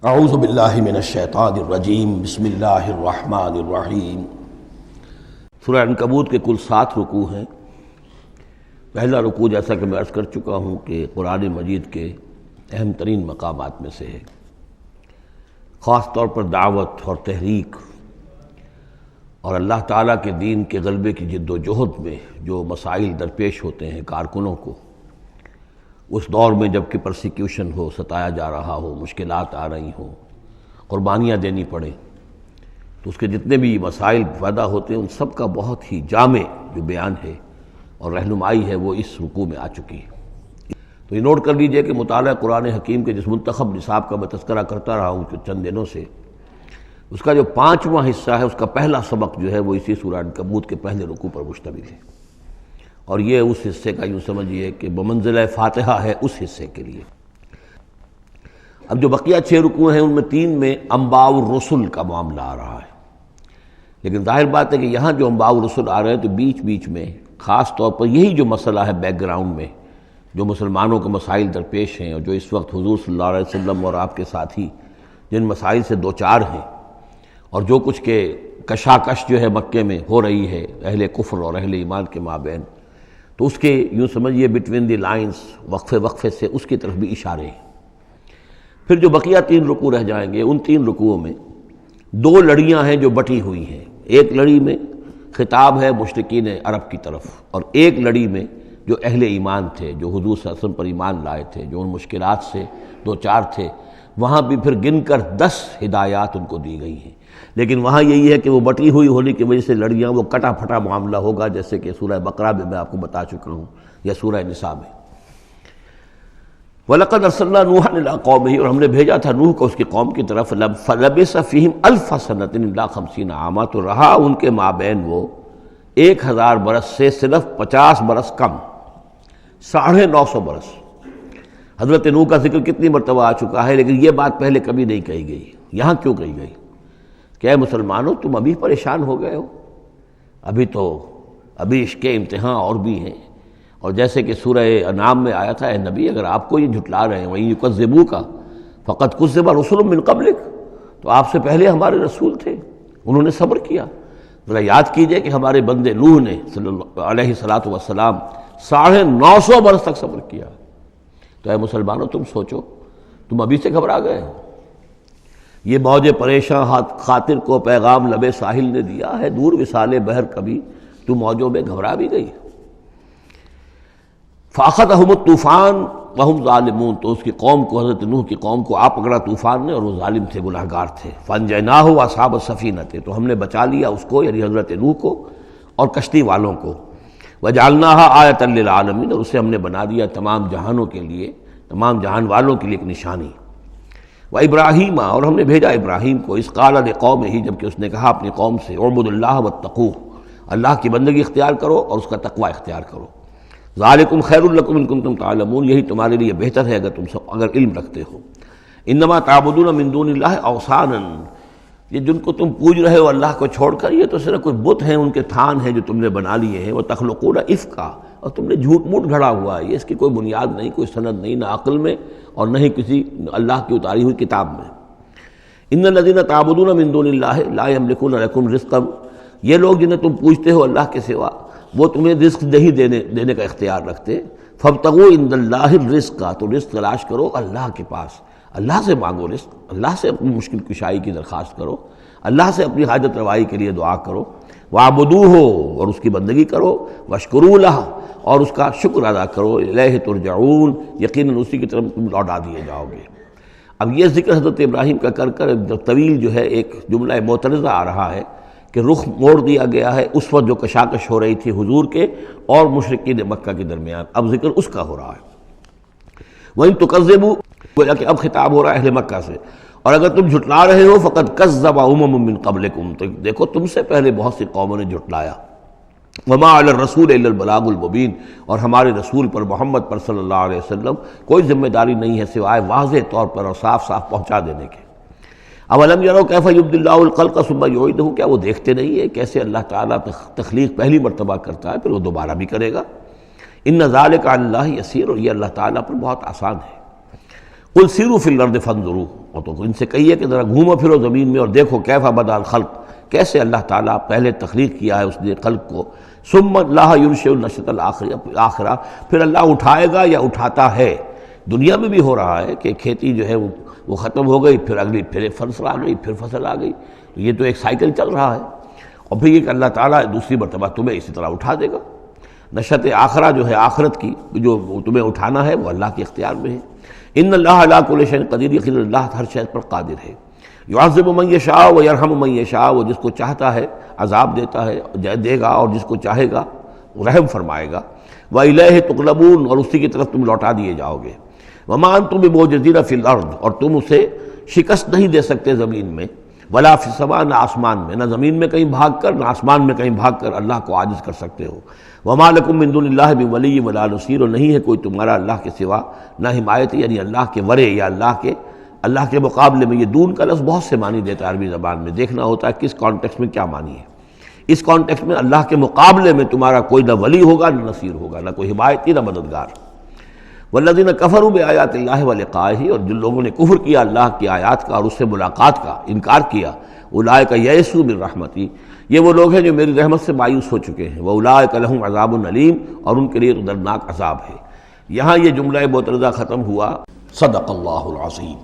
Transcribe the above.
اعوذ باللہ من الشیطان الرجیم بسم اللہ الرحمن الرحیم۔ سورہ عنکبوت کے کل 7 رکوع ہیں۔ پہلا رکوع جیسا کہ میں عرض کر چکا ہوں کہ قرآن مجید کے اہم ترین مقامات میں سے ہے، خاص طور پر دعوت اور تحریک اور اللہ تعالیٰ کے دین کے غلبے کی جد و جہد میں جو مسائل درپیش ہوتے ہیں کارکنوں کو، اس دور میں جب کہ پرسیکیوشن ہو، ستایا جا رہا ہو، مشکلات آ رہی ہوں، قربانیاں دینی پڑیں، تو اس کے جتنے بھی مسائل پیدا ہوتے ہیں ان سب کا بہت ہی جامع جو بیان ہے اور رہنمائی ہے وہ اس رکوع میں آ چکی ہے۔ تو یہ نوٹ کر لیجئے کہ مطالعہ قرآن حکیم کے جس منتخب نصاب کا میں تذکرہ کرتا رہا ہوں چند دنوں سے، اس کا جو 5واں حصہ ہے، اس کا پہلا سبق جو ہے وہ اسی سورہ عنکبوت کے پہلے رکوع پر مشتمل ہے، اور یہ اس حصے کا یوں سمجھیے کہ بمنزلہ فاتحہ ہے اس حصے کے لیے۔ اب جو بقیہ 6 رکوع ہیں ان میں 3 میں انباء الرسل کا معاملہ آ رہا ہے، لیکن ظاہر بات ہے کہ یہاں جو انباء الرسل آ رہے ہیں تو بیچ بیچ میں خاص طور پر یہی جو مسئلہ ہے بیک گراؤنڈ میں جو مسلمانوں کے مسائل درپیش ہیں اور جو اس وقت حضور صلی اللہ علیہ وسلم اور آپ کے ساتھی جن مسائل سے دوچار ہیں، اور جو کچھ کہ کشاکش جو ہے مکے میں ہو رہی ہے اہل کفر اور اہل ایمان کے مابین، تو اس کے یوں سمجھیے بٹوین دی لائنز وقفے وقفے سے اس کی طرف بھی اشارے ہیں۔ پھر جو بقیہ 3 رکوع رہ جائیں گے ان 3 رکوعوں میں 2 لڑیاں ہیں جو بٹی ہوئی ہیں۔ ایک لڑی میں خطاب ہے مشرکین عرب کی طرف، اور ایک لڑی میں جو اہل ایمان تھے، جو حضور صلی اللہ علیہ وسلم پر ایمان لائے تھے، جو ان مشکلات سے دوچار تھے، وہاں بھی پھر گن کر 10 ہدایات ان کو دی گئی ہیں۔ لیکن وہاں یہی ہے کہ وہ بٹی ہوئی ہونے کی وجہ سے لڑیاں وہ کٹا پھٹا معاملہ ہوگا، جیسے کہ سورہ بقرہ میں آپ کو بتا چکا ہوں یا سورہ نساء میں۔ وَلَقَدْ أَرْسَلْنَا نُوحًا إِلَىٰ قَوْمِهِ، اور ہم نے بھیجا تھا نوح کو اس کی قوم کی طرف، فَلَبِثَ فِيهِمْ أَلْفَ سَنَةٍ إِلَّا 50 عاما، تو رہا ان کے مابین وہ 1000 برس سے صرف 50 برس کم، 950 برس۔ حضرت نوح کا ذکر کتنی مرتبہ آ چکا ہے، لیکن یہ بات پہلے کبھی نہیں کہی گئی، یہاں کیوں کہی گئی کہ اے مسلمانوں تم ابھی پریشان ہو گئے ہو، ابھی اس کے امتحان اور بھی ہیں۔ اور جیسے کہ سورہ انعام میں آیا تھا، اے نبی اگر آپ کو یہ جھٹلا رہے ہیں وَإِن يُكَذِّبُوكَ فَقَدْ كُذِّبَ رُسُلٌ مِّن قَبْلِكَ، تو آپ سے پہلے ہمارے رسول تھے، انہوں نے صبر کیا۔ ذرا یاد کیجئے کہ ہمارے بندے نوح نے صلی اللہ علیہ السلام 950 برس تک صبر کیا۔ تو اے مسلمانوں تم سوچو، تم ابھی سے گھبرا گئے ہو۔ یہ موج پریشاں خاطر کو پیغام لبے ساحل نے دیا ہے، دور وصال بحر کبھی تو موجوں میں گھبرا بھی گئی۔ فَأَخَذَهُمُ الطُّوفَانُ وَهُمْ ظَالِمُونَ، تو اس کی قوم کو، حضرت نوح کی قوم کو آ پکڑا طوفان نے اور وہ ظالم تھے، گناہگار تھے۔ فَأَنجَيْنَاهُ وَأَصْحَابَ السَّفِينَةِ، تو ہم نے بچا لیا اس کو یعنی حضرت نوح کو اور کشتی والوں کو۔ وَجَعَلْنَاهَا آیَةً لِّلْعَالَمِينَ، اور اسے ہم نے بنا دیا تمام جہانوں کے لیے، تمام جہان والوں کے لیے ایک نشانی۔ وَإِبْرَاهِيمَ، اور ہم نے بھیجا ابراہیم کو، اذ قال لقومہ، جبکہ اس نے کہا اپنی قوم سے، اعبدوا اللہ واتقوہ، اللہ کی بندگی اختیار کرو اور اس کا تقوی اختیار کرو۔ ذالکم خیر لکم ان کنتم تعلمون، یہی تمہارے لیے بہتر ہے اگر علم رکھتے ہو۔ انما تعبدون من دون اللہ اوثانا، یہ جن کو تم پوج رہے ہو اللہ کو چھوڑ کر، یہ تو صرف کوئی بت ہیں، ان کے تھان ہیں جو تم نے بنا لیے ہیں۔ وتخلقون افکا، اور تم نے جھوٹ موٹ گھڑا ہوا ہے، یہ اس کی کوئی بنیاد نہیں، کوئی سند نہیں، نہ عقل میں اور نہ ہی کسی اللہ کی اتاری ہوئی کتاب میں۔ ان الذین تعبدون من دون اللہ لا یملکون لکم رزقا، یہ لوگ جنہیں تم پوجتے ہو اللہ کے سوا وہ تمہیں رزق نہیں دینے کا اختیار رکھتے۔ فابتغوا عند اللہ الرزق، تو رزق تلاش کرو اللہ کے پاس، اللہ سے مانگو رزق، اللہ سے اپنی مشکل کشائی کی درخواست کرو، اللہ سے اپنی حاجت روائی کے لیے دعا کرو۔ وَاعْبُدُوهُ، اور اس کی بندگی کرو۔ وَاشْكُرُوا لَهُ، اور اس کا شکر ادا کرو۔ الیہ ترجعون، یقیناً اسی کی طرف تم لوٹا دیے جاؤ گے۔ اب یہ ذکر حضرت ابراہیم کا کر طویل جو ہے ایک جملہ معترضہ آ رہا ہے کہ رخ موڑ دیا گیا ہے اس وقت جو کشاکش ہو رہی تھی حضور کے اور مشرکین مکہ کے درمیان، اب ذکر اس کا ہو رہا ہے۔ وَإِن تُكَذِّبُوا، گویا کہ اب خطاب ہو رہا ہے اہل مکہ سے، اور اگر تم جھٹلا رہے ہو فقد کذب امم من قبلکم، تو دیکھو تم سے پہلے بہت سی قوموں نے جھٹلایا۔ وما علی الرسول الا البلاغ المبین، اور ہمارے رسول پر محمد پر صلی اللہ علیہ وسلم کوئی ذمہ داری نہیں ہے سوائے واضح طور پر اور صاف صاف پہنچا دینے کے۔ اولم یروا کیف یبدی اللہ الخلق ثم یعیدہ، کیا وہ دیکھتے نہیں ہے کیسے اللہ تعالیٰ تخلیق پہلی مرتبہ کرتا ہے پھر وہ دوبارہ بھی کرے گا۔ ان ذالک علی اللہ یسیر، اور یہ اللہ تعالیٰ پر بہت آسان ہے۔ قل سیروا فی الارض فانظروا، اور تو ان سے کہیے کہ ذرا گھومو پھرو زمین میں اور دیکھو کیف بدأ الخلق، کیسے اللہ تعالیٰ پہلے تخلیق کیا ہے اس نے خلق کو، ثم اللہ ينشئ النشأة الآخرہ، پھر اللہ اٹھائے گا یا اٹھاتا ہے۔ دنیا میں بھی ہو رہا ہے کہ کھیتی جو ہے وہ ختم ہو گئی، پھر اگلی پھر فصل آ گئی، پھر فصل آ گئی، تو یہ تو ایک سائیکل چل رہا ہے۔ اور پھر یہ کہ اللہ تعالیٰ دوسری مرتبہ تمہیں اسی طرح اٹھا دے گا۔ نشأۃ آخرہ جو ہے آخرت کی جو تمہیں اٹھانا ہے وہ اللہ کے اختیار میں ہے۔ ان اللہ علی کل شیء قدیر، یقیناً اللہ ہر شے پر قادر ہے۔ یعذب من یشاء ویرحم من یشاء، وہ جس کو چاہتا ہے عذاب دیتا ہے دے گا، اور جس کو چاہے گا رحم فرمائے گا۔ وإلیہ تقلبون، اور اسی کی طرف تم لوٹا دیے جاؤ گے۔ وما انتم بمعجزین فی الارض، اور تم اسے شکست نہیں دے سکتے زمین میں، ولا فی السماء، نہ آسمان میں، نہ زمین میں کہیں بھاگ کر نہ آسمان میں کہیں بھاگ کر اللہ کو عاجز کر سکتے ہو۔ وما لکم من دون اللہ من ولی ولا نصیر، اور نہیں ہے کوئی تمہارا اللہ کے سوا نہ حمایتی، یعنی اللہ کے ورے یا اللہ کے مقابلے میں۔ یہ دون کا لفظ بہت سے معنی دیتا ہے عربی زبان میں، دیکھنا ہوتا ہے کس کانٹیکسٹ میں کیا معنی ہے۔ اس کانٹیکسٹ میں اللہ کے مقابلے میں تمہارا کوئی نہ ولی ہوگا نہ نصیر ہوگا، نہ کوئی حمایتی نہ مددگار۔ والذین کفروا بآیات اللہ ولقائہ، اور جن لوگوں نے کفر کیا اللہ کی آیات کا اور اس سے ملاقات کا انکار کیا، اولئک یئسوا من رحمتی، یہ وہ لوگ ہیں جو میری رحمت سے مایوس ہو چکے ہیں۔ واولئک لہم عذاب علیم، اور ان کے لیے دردناک عذاب ہے۔ یہاں یہ جملہ معترضہ ختم ہوا۔ صدق اللہ العظیم۔